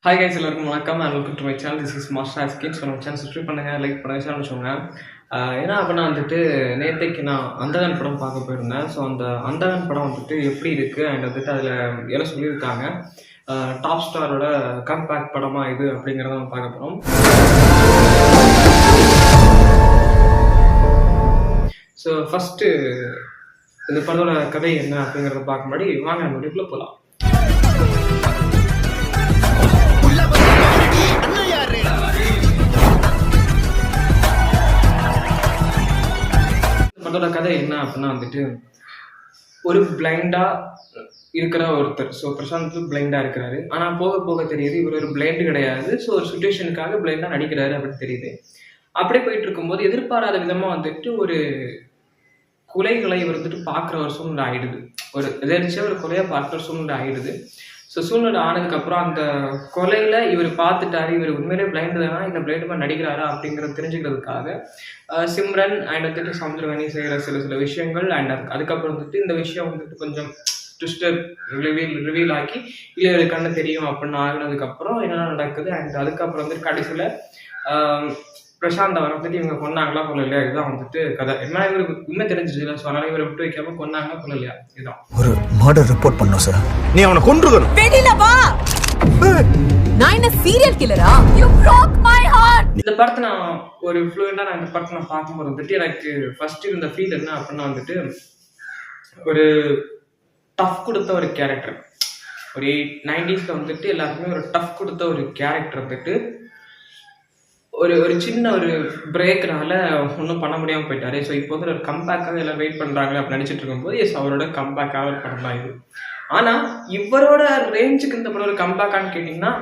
Hi guys, எல்லாருக்கும் வணக்கம் and welcome to my channel. This is master Askin. So நம்ம channel subscribe பண்ணுங்கள், like பண்ணுங்கள், சேனல் வச்சுக்கோங்க. ஏன்னா அப்படின்னா நேற்றைக்கு நான் அந்தகன் படம் பார்க்க போயிருந்தேன். ஸோ அந்த அந்தகன் படம் எப்படி இருக்குது அண்ட் அதில் எல்லாம் சொல்லியிருக்காங்க. டாப் ஸ்டாரோட கம்பேக் படமாக இது அப்படிங்கிறத நம்ம பார்க்க போகிறோம். ஸோ ஃபஸ்ட்டு இந்த படத்தோட கதை என்ன அப்படிங்கிறத பார்க்க முன்னாடி வாங்க நம்ம வீட்டுக்குள்ளே போகலாம். அதோட கதை என்ன அப்படின்னா ஒரு பிளைண்டா இருக்கிற ஒருத்தர். ஸோ பிரசாந்த் பிளைண்டா இருக்கிறாரு. ஆனால் போக போக தெரியுது இவர் ஒரு பிளைண்டு கிடையாது. ஸோ ஒரு சுச்சுவேஷனுக்காக பிளைண்டா நடிக்கிறாரு அப்படின்னு தெரியுது. அப்படியே போயிட்டு இருக்கும்போது எதிர்பாராத விதமா ஒரு கொலைகளை இவர் பார்க்குற ஒரு சூழ்நிலை ஆயிடுது. ஒரு எதிர்ச்சியா ஒரு கொலையா பார்க்குற சூழ்நிலை ஆயிடுது. ஸோ சூழ்நிலை ஆனதுக்கப்புறம் அந்த கொலையில் இவர் பார்த்துட்டாரு, இவர் உண்மையிலே பிளைண்டு தானா இல்லை பிளைண்டுமா நடிக்கிறாரா அப்படிங்கிறத தெரிஞ்சுக்கிறதுக்காக சிம்ரன் அண்ட் சமுத்திரகனி செய்கிற சில விஷயங்கள் அண்ட் அதுக்கப்புறம் இந்த விஷயம் கொஞ்சம் ட்விஸ்டர் ரிவீல் ஆக்கி இல்லை இவருக்கு கண்ணு தெரியும் அப்படின்னு ஆகினதுக்கப்புறம் என்னென்ன நடக்குது அண்ட் அதுக்கப்புறம் கடைசியில் பிரசாந்த் அவர் இவங்க கொண்டாங்களா கொள்ளலையா, இதுதான் கதை. என்ன இவருக்கு உண்மை தெரிஞ்சிச்சு. ஸோ அதனால இவரை விட்டு வைக்காம கொண்டாங்களா கொள்ளலையா, இதுதான் ஒரு மர்டர் ரிப்போர்ட் பண்ணோம் சார். நீ அவனை கொன்றுக்கணும். வெளியில வா. நான் என்ன சீரியல் கில்லரா? You broke my heart. இந்த படத்தை நான் ஒரு ஃப்ளூயண்டா இந்த படத்தை நான் பார்க்கும்போது எனக்கு ஃபர்ஸ்ட் இந்த ஃபீல் என்ன அப்படின்னா ஒரு டஃப் கொடுத்த ஒரு கேரக்டர். ஒரு 90s எல்லாருக்குமே ஒரு டஃப் கொடுத்த ஒரு கேரக்டர் ஒரு சின்ன ஒரு பிரேக்னால ஒன்றும் பண்ண முடியாமல் போயிட்டாரு. ஸோ இப்போ ஒரு கம்பேக்காக எல்லாம் வெயிட் பண்ணுறாங்க அப்படி நினச்சிட்டு இருக்கும்போது அவரோட கம்பேக்காக ஒரு படம் தான் இது. ஆனால் இவரோட ரேஞ்சுக்கு இந்த படம் ஒரு கம்பேக்கான்னு கேட்டிங்கன்னா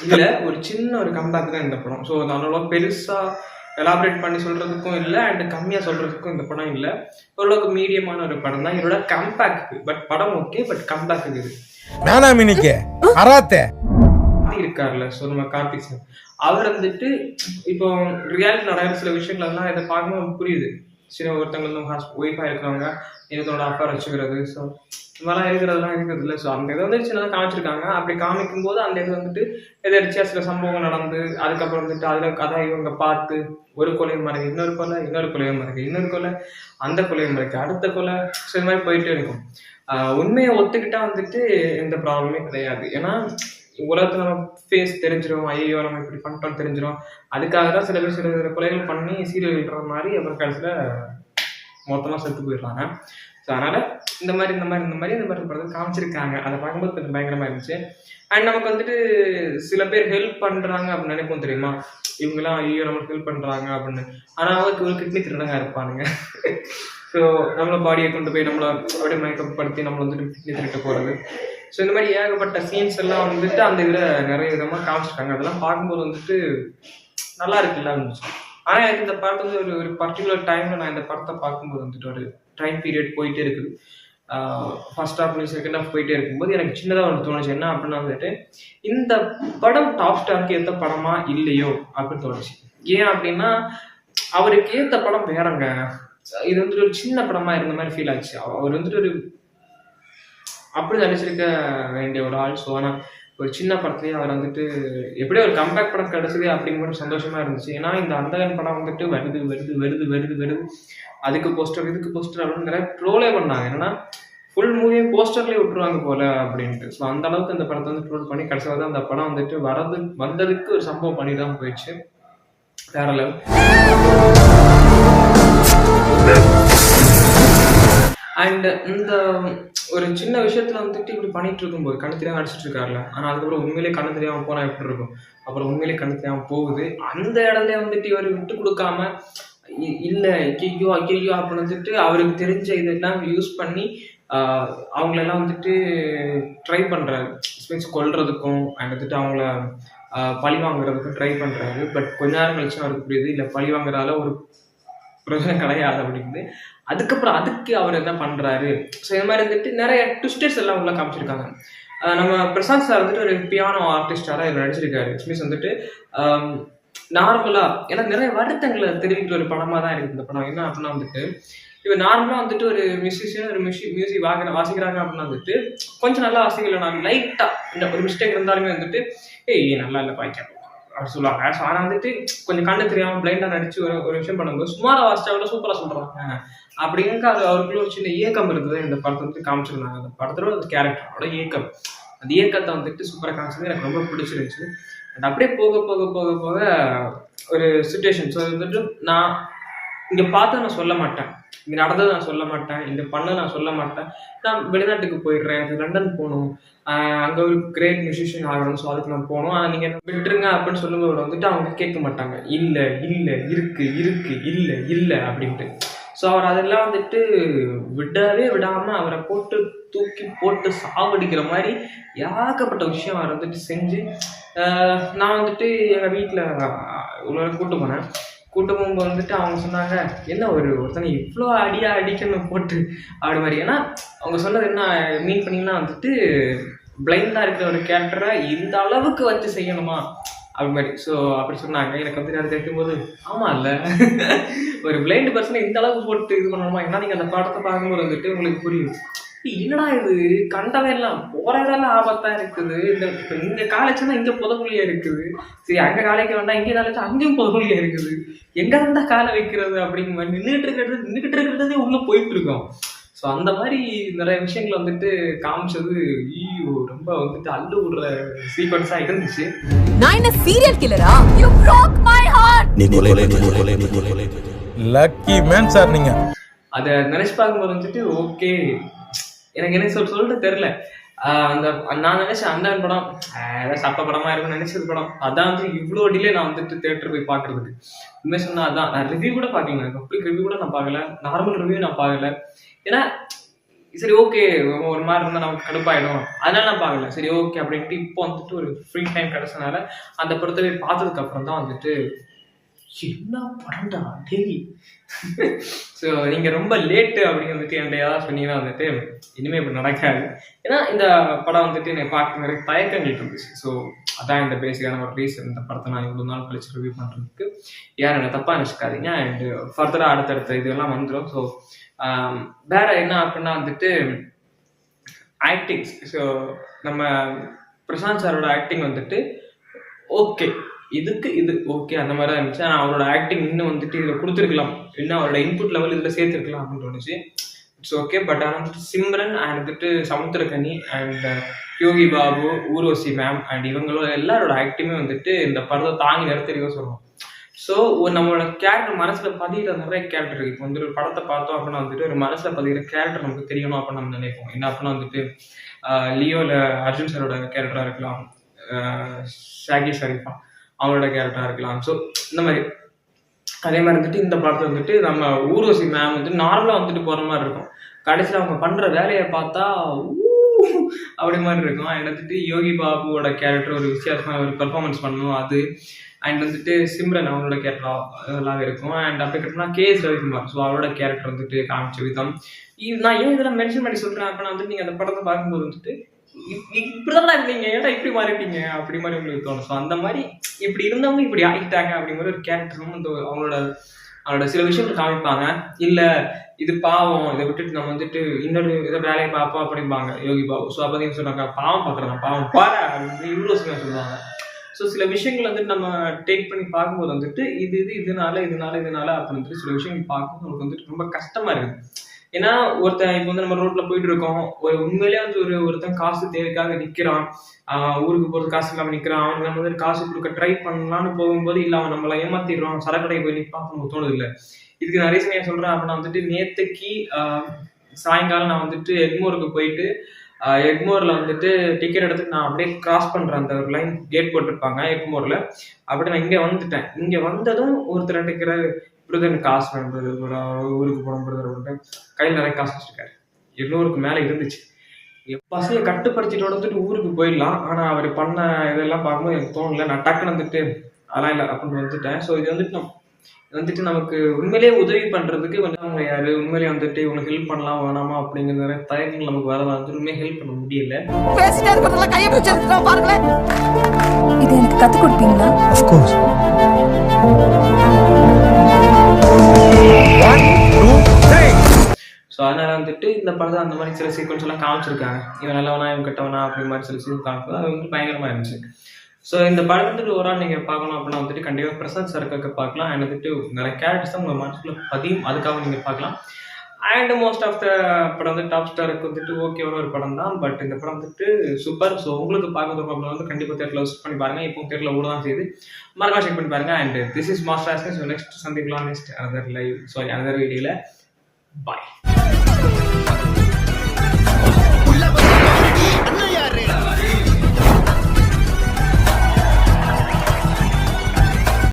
இல்லை, ஒரு சின்ன ஒரு கம்பேக் தான் இந்த படம். ஸோ அதனால பெருசாக எலாபரேட் பண்ணி சொல்கிறதுக்கும் இல்லை அண்ட் கம்மியாக சொல்கிறதுக்கும் இந்த படம் இல்லை. ஓரளவுக்கு மீடியமான ஒரு படம் தான் இவரோட கம்பேக்கு. பட் படம் ஓகே, பட் கம்பேக் இருக்குது. இருக்காருல்ல, ஸோ நம்ம கார்த்திக் சார் அவர் இப்போ ரியாலிட்டி நடக்கிற சில விஷயங்கள் எல்லாம் இதை பார்க்கும்போது புரியுது. சில ஒருத்தவங்க ஒய்ஃபாக இருக்கிறவங்க இன்னொருத்தோட அஃபேர் வச்சுக்கிறது, ஸோ இந்த மாதிரிலாம் இருக்கிறதுலாம் இருக்கிறது இல்லை. ஸோ அந்த இதை சின்னதாக காமிச்சிருக்காங்க. அப்படி காமிக்கும் போது அந்த இது எதிர்ச்சியாக சில சம்பவங்கள் நடந்து அதுக்கப்புறம் அதில் கதை இவங்க பார்த்து ஒரு கொலை மறைக்கு இன்னொரு கொலை, இன்னொரு கொலையை மறைக்கு இன்னொரு கொலை, அந்த கொலையை மறைக்கு அடுத்த கொலை, ஸோ இந்த மாதிரி போயிட்டே இருக்கும். உண்மையை ஒத்துக்கிட்டா எந்த ப்ராப்ளமே கிடையாது. ஏன்னா உலகத்துல நம்ம ஃபேஸ் தெரிஞ்சிடும், ஐயோ நம்ம இப்படி பண்ணிட்டோம் தெரிஞ்சிடும். அதுக்காக தான் சில பேர் சில கொலைகள் பண்ணி சீரியல் விடுற மாதிரி அப்புறம் கடைசியில் மொத்தமாக செத்து போயிடுறாங்க. ஸோ அதனால இந்த மாதிரி படத்தை காமிச்சிருக்காங்க. அதை பார்க்கும்போது கொஞ்சம் பயங்கரமா இருந்துச்சு. அண்ட் நமக்கு சில பேர் ஹெல்ப் பண்றாங்க அப்படின்னு நினைப்போம் தெரியுமா, இவங்கெல்லாம் ஐயோ நமக்கு ஹெல்ப் பண்றாங்க அப்படின்னு. ஆனால் அவங்களுக்கு ஒரு கிட்னி திருடங்க இருப்பானுங்க. ஸோ நம்மளை பாடியை கொண்டு போய் நம்மளை அப்படியே மேக்கப் படுத்தி நம்மளை கிட்னி திருட்ட போகிறது. ஸோ இந்த மாதிரி ஏகப்பட்ட சீன்ஸ் எல்லாம் அந்த இதில் நிறைய விதமாக காமிச்சிருக்காங்க. அதெல்லாம் பார்க்கும்போது நல்லா இருக்குல்ல இருந்துச்சு. ஆனால் எனக்கு இந்த படத்தை ஒரு பர்டிகுலர் டைமில் நான் இந்த படத்தை பார்க்கும்போது ஒரு டைம் பீரியட் போயிட்டே இருக்குது. ஃபர்ஸ்ட் ஹாஃப் செகண்ட் ஹாஃப் போயிட்டே இருக்கும்போது எனக்கு சின்னதாக ஒன்று தோணுச்சு. என்ன அப்படின்னா இந்த படம் டாப் ஸ்டாருக்கு ஏற்ற படமா இல்லையோ அப்படின்னு தோணுச்சு. ஏன் அப்படின்னா அவருக்கு ஏற்ற படம் வேறங்க. இது ஒரு சின்ன படமா இருந்த மாதிரி ஃபீல் ஆச்சு. அவர் ஒரு அப்படி நடிச்சிருக்க வேண்டிய ஒரு ஆள். ஸோ ஆனால் ஒரு சின்ன படத்துலேயே அவர் எப்படியோ ஒரு கம்பேக் படம் கிடச்சிது அப்படிங்கிற சந்தோஷமா இருந்துச்சு. ஏன்னா இந்த அந்தகன் படம் வருது அதுக்கு போஸ்டர் இதுக்கு போஸ்டர் அப்படின்னு நிறைய ட்ரோலே பண்ணாங்க. என்னன்னா ஃபுல் மூவியை போஸ்டர்லேயே விட்டுருவாங்க போல அப்படின்ட்டு. ஸோ அந்த அளவுக்கு இந்த படத்தை ட்ரோல் பண்ணி கடைசியாக தான் அந்த படம் வந்ததுக்கு ஒரு சம்பவம் பண்ணி தான் போயிடுச்சு. வேற லெவல். அண்ட் இந்த ஒரு சின்ன விஷயத்துல இப்படி பண்ணிட்டு இருக்கும்போது கண்ணு தெரியாம அடிச்சுட்டு இருக்காருல்ல, ஆனால் அதுக்கப்புறம் உண்மையிலே கண்ணு தெரியாம போனா எப்படி இருக்கும், அப்புறம் உண்மையிலே கண்ணு தெரியாம போகுது. அந்த இடத்துல இவர் விட்டு கொடுக்காம இல்லை ஐயோ அப்படின்னு அவருக்கு தெரிஞ்ச இதெல்லாம் யூஸ் பண்ணி அவங்களெல்லாம் ட்ரை பண்றாரு. மீன்ஸ் கொல்றதுக்கும் அண்ட் அவங்கள பழி வாங்குறதுக்கும் ட்ரை பண்றாரு. பட் கொஞ்ச நேரம் கழிச்சு அவருக்கு புரியுது இல்லை பழி வாங்குறதால ஒரு பிரச்சனை கிடையாது அப்படிங்குது. அதுக்கப்புறம் அதுக்கு அவர் என்ன பண்றாரு. ஸோ இந்த மாதிரி நிறைய ட்விஸ்டர்ஸ் எல்லாம் உள்ள காமிச்சிருக்காங்க. நம்ம பிரசாந்த் சார் ஒரு பியானோ ஆர்டிஸ்டாரா இவர் நடிச்சிருக்காரு. மீன்ஸ் நார்மலா ஏன்னா நிறைய வருத்தங்களை தெரிவிக்கிற ஒரு படமா தான் இருக்கு இந்த படம். என்ன அப்படின்னா இப்போ நார்மலாக வந்துட்டு ஒரு மியூசிஷியன் ஒரு மியூசிக் வாசிக்கிறாங்க அப்படின்னா வந்துட்டு கொஞ்சம் நல்லா வாசிக்கல, நான் லைட்டாக இந்த ஒரு மிஸ்டேக் இருந்தாலுமே வந்துட்டு ஏய் நல்லா இல்லை பாய்க்க அப்படி சொல்லுவாங்க. ஸோ ஆனால் வந்துட்டு கொஞ்சம் கண்ணு தெரியாமல் பிளைண்டாக நடிச்சு ஒரு விஷயம் பண்ணும்போது சுமாராக வாசிச்சா கூட சூப்பராக சொல்கிறாங்க அப்படிங்க அது அவருக்குள்ள ஒரு சின்ன இயக்கம் இருந்தது. இந்த படத்தை வந்து காமிச்சிருந்தாங்க. அந்த படத்தோட அந்த கேரக்டரோட இயக்கம், அந்த இயக்கத்தை வந்துட்டு சூப்பராக காமிச்சது எனக்கு ரொம்ப பிடிச்சிருந்துச்சு. அண்ட் அப்படியே போக போக போக போக ஒரு சுச்சுவேஷன். ஸோ வந்துட்டு நான் இங்கே பார்த்து நான் சொல்ல மாட்டேன், இங்கே நடந்ததை நான் சொல்ல மாட்டேன், இங்கே பண்ண நான் சொல்ல மாட்டேன். நான் வெளிநாட்டுக்கு போயிடுறேன், லண்டன் போகணும், அங்கே ஒரு கிரேட் மியூசிஷியன் ஆகணும், ஸோ அதுக்கு நான் போகணும், ஆனால் நீங்கள் விட்டுருங்க அப்படின்னு சொல்லும்போது வந்துட்டு அவங்க கேட்க மாட்டாங்க. இல்லை இல்லை இருக்கு இருக்கு இல்லை இல்லை அப்படின்ட்டு. ஸோ அவர் அதெல்லாம் வந்துட்டு விடவே விடாமல் அவரை போட்டு தூக்கி போட்டு சாவடிக்கிற மாதிரி ஏகப்பட்ட விஷயம் அவர் வந்துட்டு செஞ்சு நான் வந்துட்டு எங்கள் வீட்டில் இவ்வளோ கூட்டு போகும்போது வந்துட்டு அவங்க சொன்னாங்க, என்ன ஒருத்தனை இவ்வளோ அடிக்கணும் போட்டு அப்படி மாதிரி. ஏன்னா அவங்க சொன்னது என்ன மீன் பண்ணிங்கன்னா வந்துட்டு பிளைண்டாக இருக்கிற ஒரு கேரக்டரை இந்த அளவுக்கு வச்சு செய்யணுமா அப்படி மாதிரி. ஸோ அப்படி சொன்னாங்க. எனக்கு வந்துட்டு அது கேட்கும்போது ஆமாம் இல்லை ஒரு பிளைண்ட் பர்சனை இந்த அளவுக்கு போட்டு இது பண்ணணுமா. ஏன்னா நீங்கள் அந்த படத்தை பார்க்கும்போது வந்துட்டு உங்களுக்கு புரியும், என்னடா இது கண்டவெல்லாம் போறதெல்லாம் ஆபத்தாக இருக்குது. இங்கே காலேஜ்னா இங்கே புதகுலியாக இருக்குது, சரி அங்கே காலேஜ் வேண்டாம் இங்கே காலேஜ் அங்கேயும் புதகுலியாக இருக்குது, எங்கே இருந்தால் காலை வைக்கிறது அப்படிங்கிற மாதிரி நின்றுக்கிட்டு இருக்கிறதே உள்ளே போயிட்டு இருக்கோம். ஸோ அந்த மாதிரி நிறைய விஷயங்கள் வந்துட்டு காமிச்சது ரொம்ப வந்துட்டு அள்ளு விடுற சீக்வன்ஸாக இருந்துச்சு. நான் என்ன சீரியல் கில்லரா? You broke my heart. Lucky man sir நீங்க. அதை நினைச்சு பார்க்கும்போது வந்துட்டு ஓகே, எனக்கு என்ன சொல்லிட்டு தெரில. அந்த நான் நினைச்சேன் அந்த படம் ஏதாவது சப்ப படமா இருக்குன்னு நினைச்சது படம் அதான் வந்து இவ்வளோ டிலே நான் வந்துட்டு தேட்டர் போய் பார்க்கறதுக்கு. உண்மையை சொன்னா அதான் நான் ரிவ்யூ கூட பார்க்கல, பப்ளிக் ரிவ்யூ கூட நான் பார்க்கல, நார்மல் ரிவ்யூ நான் பார்க்கல. ஏன்னா சரி ஓகே ஒரு மாதிரி இருந்தால் நமக்கு கடுப்பாயிடும், அதனால நான் பார்க்கல. சரி ஓகே அப்படின்ட்டு இப்போ வந்துட்டு ஒரு ஃப்ரீ டைம் கிடைச்சனால அந்த படத்தை போய் பார்த்ததுக்கு அப்புறம் தான் வந்துட்டு என்ன படம்டா டேய். ஸோ நீங்கள் ரொம்ப லேட்டு அப்படின்னு வந்துட்டு என்கிட்ட ஏதாவது சொன்னீங்கன்னா வந்துட்டு இனிமேல் இப்படி நடக்காது. ஏன்னா இந்த படம் வந்துட்டு என்னை பார்க்க நிறைய தயக்கங்கள் இருந்துச்சு. ஸோ அதான் இந்த பேசிக்கான ஒரு ரீசன் இந்த படத்தை நான் இவ்வளோ நாள் கழிச்சு ரிவ்யூ பண்ணுறதுக்கு. யாரும் என்னை தப்பாக நினச்சிக்காதீங்க. அண்டு ஃபர்தராக அடுத்தடுத்த இதெல்லாம் வந்துடும். ஸோ வேற என்ன அப்படின்னா வந்துட்டு ஆக்டிங்ஸ். ஸோ நம்ம பிரசாந்த் சாரோட ஆக்டிங் வந்துட்டு ஓகே, இதுக்கு இது ஓகே அந்த மாதிரி தான் இருந்துச்சு. ஆனால் அவரோட ஆக்டிங் இன்னும் வந்துட்டு இதில் கொடுத்துருக்கலாம், இன்னும் அவரோட இன்புட் லெவல் இதில் சேர்த்துருக்கலாம் அப்படின்னு தோணுச்சு. It's okay. பட் ஆனால் வந்துட்டு சிம்ரன் அண்ட் வந்துட்டு Samuthirakani and Yogi Babu, Urvashi ma'am and இவங்களோட எல்லாரோட ஆக்டிங்குமே வந்துட்டு இந்த படத்தை தாங்கி நிறுத்திருக்க சொல்லணும். ஸோ நம்மளோட கேரக்டர் மனசில் பதிகிற நிறைய கேரக்டர் இருக்குது. இப்போ வந்துட்டு ஒரு படத்தை பார்த்தோம் அப்படின்னா வந்துட்டு ஒரு மனசில் பதிகிற கேரக்டர் நமக்கு தெரியணும் அப்படின்னு நம்ம நினைப்போம். என்ன அப்படின்னா வந்துட்டு லியோவில் அர்ஜுன் சாரோட கேரக்டராக இருக்கலாம், ஷாகி ஷரீஃபா அவங்களோட கேரக்டராக இருக்கலாம். ஸோ இந்த மாதிரி அதே மாதிரி வந்துட்டு இந்த படத்தில் வந்துட்டு நம்ம ஊர்வசி மேம் வந்துட்டு நார்மலாக வந்துட்டு போகிற மாதிரி இருக்கும், கடைசியில் அவங்க பண்ணுற வேலையை பார்த்தா அப்படி மாதிரி இருக்கும். அண்ட் வந்துட்டு யோகி பாபுவோட கேரக்டர் ஒரு வித்தியாசமான ஒரு பெர்ஃபார்மன்ஸ் பண்ணணும் அது. அண்ட் வந்துட்டு சிம்ரன் அவங்களோட கேரக்டர் அதெல்லாம் இருக்கும். அண்ட் அப்படி கேட்டோம்னா கேஎஸ் ரவிக்குமார், ஸோ அவரோட கேரக்டர் வந்துட்டு காமிச்ச விதம். நான் ஏன் இதெல்லாம் மென்ஷன் பண்ணி சொல்கிறேன் அப்படின்னா வந்துட்டு நீங்கள் அந்த படத்தை பார்க்கும்போது வந்துட்டு இப்படிதான் இருந்தீங்க, ஏன்னா இப்படி மாறிட்டீங்க அப்படி மாதிரி உங்களுக்கு தோணும். ஸோ அந்த மாதிரி இப்படி இருந்தவங்க இப்படி ஆகிட்டாங்க அப்படிங்கிற ஒரு கேரக்டரும் அந்த அவங்களோட சில விஷயங்கள் காமிப்பாங்க. இல்லை இது பாவம், இதை விட்டுட்டு நம்ம வந்துட்டு இன்னொரு இதை வேலையை பார்ப்போம் அப்படிம்பாங்க யோகி பாபு. ஸோ அப்போ தான் சொல்கிறாங்க பாவம் பார்க்குறாங்க, பாவம் பாரு அப்படின்னு இவ்வளோ சொல்லுவாங்க. ஸோ சில விஷயங்கள் வந்துட்டு நம்ம டேக் பண்ணி பார்க்கும்போது வந்துட்டு இதனால அப்படின்னு சில விஷயங்கள் பார்க்கும்போது நமக்கு வந்துட்டு ரொம்ப கஷ்டமாக இருக்குது. ஏன்னா ஒருத்தன் இப்போ வந்து நம்ம ரோட்ல போயிட்டு இருக்கோம், ஒரு உண்மையிலேயே வந்து ஒருத்தன் காசு தேவைக்காக நிற்கிறான், ஊருக்கு போகிறது காசு இல்லாமல் நிற்கிறான், அவனுக்கு நம்ம வந்து காசு கொடுக்க ட்ரை பண்ணலான்னு போகும்போது இல்லை அவன் நம்மளை ஏமாத்திடுறான், சரக்கடை போய் நிற்பான் நமக்கு தோணுது இல்லை. இதுக்கு நிறைய சமயம் சொல்கிறேன் அப்படின்னா வந்துட்டு நேற்றுக்கு சாயங்காலம் நான் வந்துட்டு எக்மோருக்கு போயிட்டு எக்மோரில் வந்துட்டு டிக்கெட் எடுத்துட்டு நான் அப்படியே கிராஸ் பண்ணுறேன், அந்த ஒரு லைன் கேட் போட்டிருப்பாங்க எக்மோரில். அப்படி நான் இங்கே வந்துட்டேன். இங்கே வந்ததும் ஒருத்தர் நினைக்கிற பிரதர் காசு வேணும், ஒரு ஊருக்கு போன பிரதர் வந்துட்டு கையில் நிறைய காசு வச்சுருக்காரு, 200க்கு மேலே இருந்துச்சு. பசங்க கட்டுப்படுத்திட்டு வந்துட்டு ஊருக்கு போயிடலாம். ஆனால் அவர் பண்ண இதெல்லாம் பார்க்கும்போது எனக்கு தோணலை, நான் டக்குன்னு வந்துட்டு அதெல்லாம் இல்லை அப்படின்னு வந்துட்டேன். ஸோ இது வந்துட்டு நமக்கு உண்மையிலேயே உதவி பண்ணுறதுக்கு கொஞ்சம் அவங்க யார் உண்மையிலேயே வந்துட்டு இவங்களுக்கு ஹெல்ப் பண்ணலாம் வேணாமா அப்படிங்கிற நிறைய தயக்கங்கள் நமக்கு வரதான் வந்து உண்மையாக ஹெல்ப் பண்ண முடியல. இது எனக்கு கற்றுக் கொடுப்பீங்களா? Of course. 1, 2, 3 அதனால வந்துட்டு இந்த படத்தை அந்த மாதிரி சில சீக்வன்ஸ் எல்லாம் காமிச்சிருக்காங்க. இவன் நல்லவனா இவன் கெட்டவனா அப்படி மாதிரி சில சீன் காமிப்பது அது வந்து பயங்கரமா இருந்துச்சு. ஸோ இந்த படம் வந்துட்டு ஒரு ஆள் நீங்கள் பார்க்கணும் அப்படின்னா வந்துட்டு கண்டிப்பாக பிரசாந்த் சரக்காக பார்க்கலாம். அண்ட் வந்துட்டு நிறைய கேரக்டர்ஸ் தான் உங்கள் மனசுக்குள்ள பதியும், அதுக்காக நீங்கள் பார்க்கலாம். அண்ட் மோஸ்ட் ஆஃப் த படம் வந்து டாப் ஸ்டாருக்கு வந்துட்டு ஓகேவான ஒரு படம் தான். பட் இந்த படம் வந்துட்டு சூப்பர். ஸோ உங்களுக்கு பார்க்குறது படம் வந்து கண்டிப்பாக தேட்டரில் விசிட் பண்ணி பாருங்கள். இப்போ தேட்டரில் ஓட தான் செய்யுது, மறக்காம செக் பண்ணி பாருங்கள். And this is master Oscar. So next சந்திக்கலாம், நெக்ஸ்ட் அனதர் வீடியோவில். பாய்.